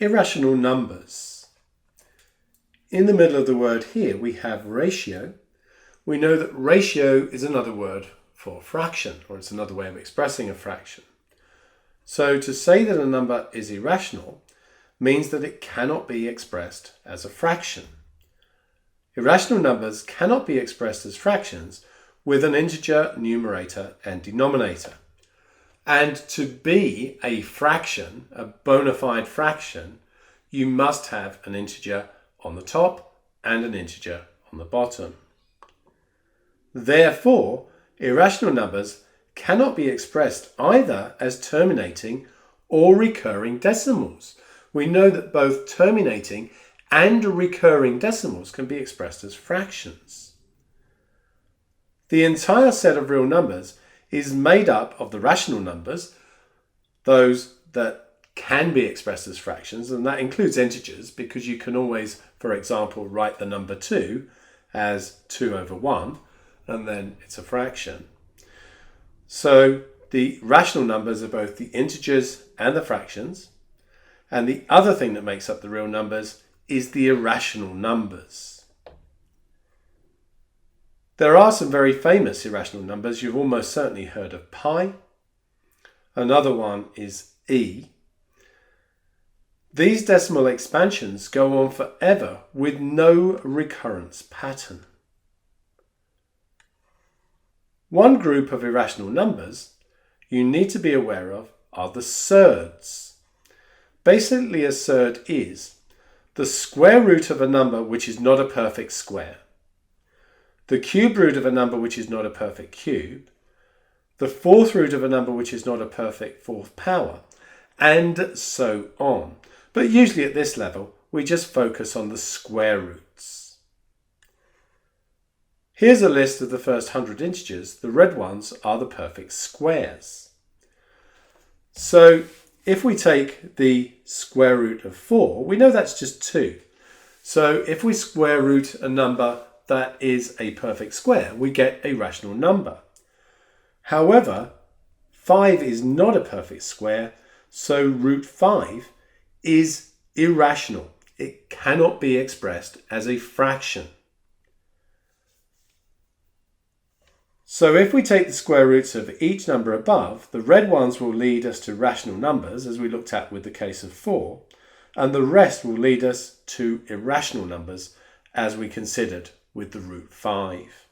Irrational numbers. In the middle of the word here we have ratio. We know that ratio is another word for fraction, or it's another way of expressing a fraction. So to say that a number is irrational means that it cannot be expressed as a fraction. Irrational numbers cannot be expressed as fractions with an integer numerator and denominator. And to be a fraction, a bona fide fraction, you must have an integer on the top and an integer on the bottom. Therefore, irrational numbers cannot be expressed either as terminating or recurring decimals. We know that both terminating and recurring decimals can be expressed as fractions. The entire set of real numbers is made up of the rational numbers, those that can be expressed as fractions, and that includes integers because you can always, for example, write the number 2 as 2 over 1, and then it's a fraction. So the rational numbers are both the integers and the fractions, and the other thing that makes up the real numbers is the irrational numbers. There are some very famous irrational numbers. You've almost certainly heard of pi. Another one is e. These decimal expansions go on forever with no recurrence pattern. One group of irrational numbers you need to be aware of are the surds. Basically, a surd is the square root of a number which is not a perfect square, the cube root of a number which is not a perfect cube, the fourth root of a number which is not a perfect fourth power, and so on. But usually at this level, we just focus on the square roots. Here's a list of the first 100 integers. The red ones are the perfect squares. So if we take the square root of 4, we know that's just 2. So if we square root a number that is a perfect square, we get a rational number. However, 5 is not a perfect square, so root 5 is irrational. It cannot be expressed as a fraction. So if we take the square roots of each number above, the red ones will lead us to rational numbers, as we looked at with the case of 4, and the rest will lead us to irrational numbers, as we considered with the root 5.